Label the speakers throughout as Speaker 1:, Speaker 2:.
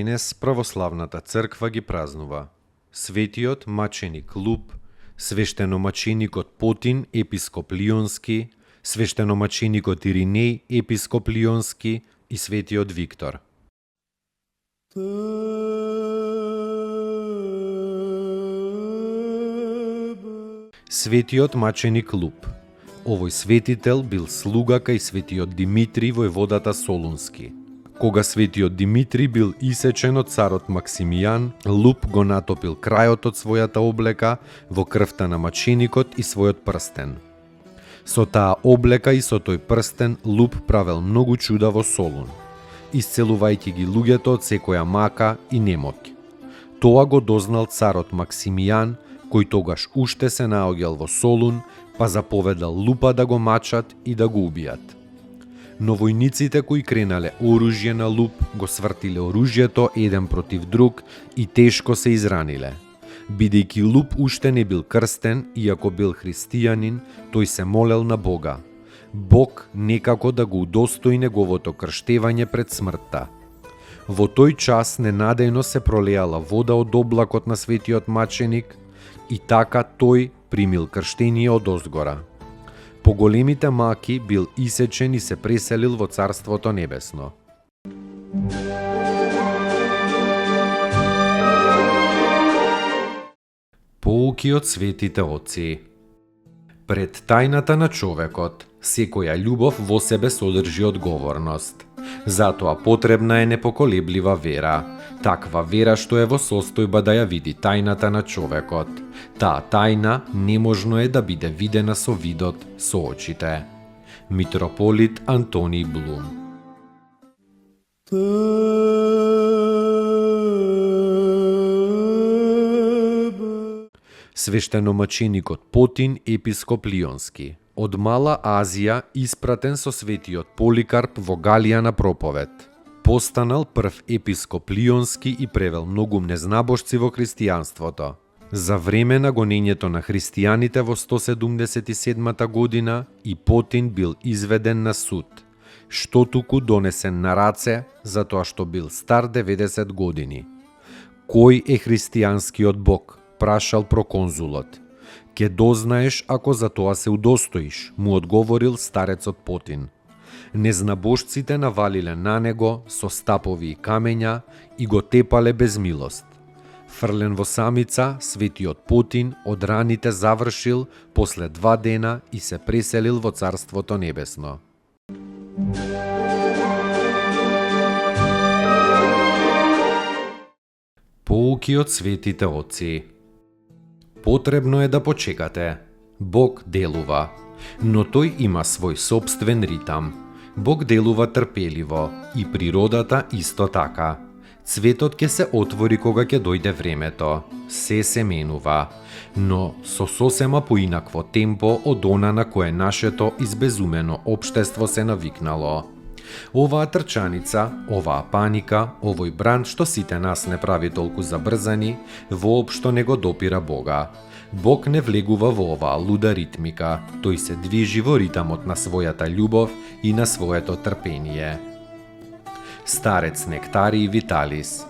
Speaker 1: Денес Православната црква ги празнува светиот маченик Луп, свештеномаченикот Потин, епископ Лионски, свештеномаченикот Иринеј, епископ Лионски и светиот Виктор. Светиот маченик Луп. Овој светител бил слуга кај светиот Димитри војводата Солунски. Кога светиот Димитри бил исечен од царот Максимијан, Луп го натопил крајот од својата облека во крвта на маченикот и својот прстен. Со таа облека и со тој прстен Луп правел многу чуда во Солун, исцелувајќи ги луѓето од секоја мака и немоќ. Тоа го дознал царот Максимијан, кој тогаш уште се наоѓал во Солун, па заповедал Лупа да го мачат и да го убијат. Но војниците кои кренале оружје на Луп го свртиле оружјето еден против друг и тешко се израниле. Бидејќи Луп уште не бил крстен, иако бил христијанин, тој се молел на Бога. Бог некако да го удостои неговото крштевање пред смртта. Во тој час ненадејно се пролеала вода од облакот на светиот маченик и така тој примил крштение од озгора. По големите маки бил исечен и се преселил во Царството Небесно. Поуки од светите оци. Пред тајната на човекот, секоја љубов во себе содржи одговорност. Затоа потребна е непоколеблива вера, таква вера што е во состојба да ја види тајната на човекот. Таа тајна неможно е да биде видена со видот, со очите. Митрополит Антониј Блум. Свештеномаченикот Потин, епископ Лионски. Од Мала Азија испратен со светиот Поликарп во Галија на проповед. Постанал прв епископ Лионски и превел многу незнабожци во христијанството. За време на гонењето на христијаните во 177 година и Потин бил изведен на суд, што туку донесен на раце затоа што бил стар 90 години. Кој е христијанскиот Бог? Прашал проконзулот. Ке дознаеш ако за тоа се удостоиш, му одговорил старецот Потин. Незнабожците навалиле на него со стапови и камења и го тепале без милост. Фрлен во самица, светиот Потин од раните завршил после 2 дена и се преселил во Царството Небесно. Поуки од светите оци. Потребно е да почекате. Бог делува, но тој има свој сопствен ритам. Бог делува трпеливо и природата исто така. Цветот ќе се отвори кога ќе дојде времето. Се менува, но со сосема поинакво темпо од она на кое нашето избезумено општество се навикнало. Оваа трчаница, оваа паника, овој бранд што сите нас не прави толку забрзани, воопшто не го допира Бога. Бог не влегува во оваа луда ритмика, тој се движи во ритамот на својата љубов и на своето трпение. Старец Нектарий Виталис.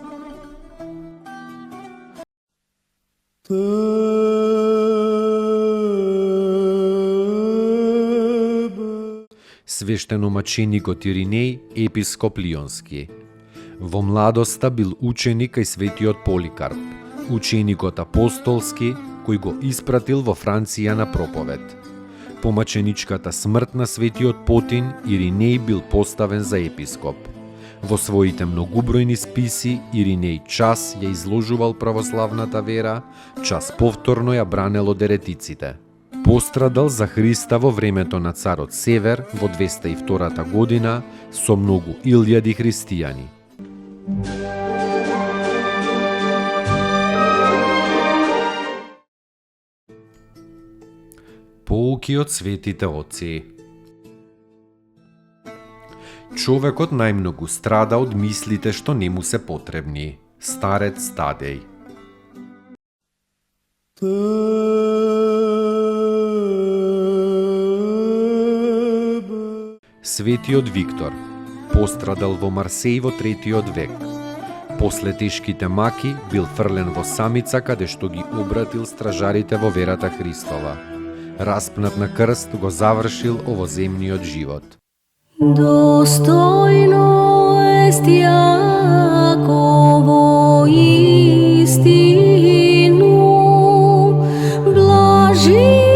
Speaker 1: Свештеномаченикот Иринеј, епископ Лионски. Во младоста бил ученик кај светиот Поликарп, ученикот апостолски, кој го испратил во Франција на проповед. По маченичката смрт на светиот Потин, Иринеј бил поставен за епископ. Во своите многубројни списи, Иринеј час ја изложувал православната вера, час повторно ја бранел од еретиците. Пострадал за Христа во времето на царот Север во 202 година со многу илјади христијани. Поуки од светите отци. Човекот најмногу страда од мислите што не му се потребни. Старец Тадеј. Светиот Виктор пострадал во Марсеј во 3 век. После тешките маки бил фрлен во самица каде што ги обратил стражарите во верата Христова. Распнат на крст го завршил овоземниот живот.
Speaker 2: Достойно ест Јаково истину, блажити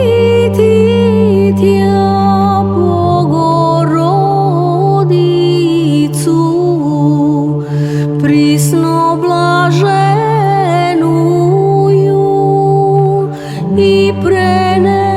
Speaker 2: тя Богородицу, присно блаженую и прене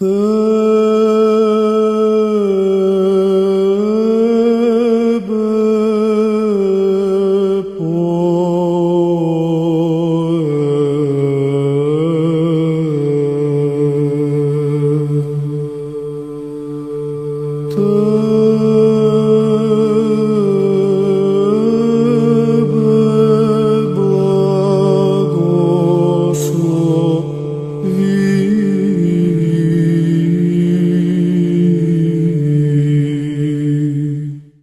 Speaker 3: Te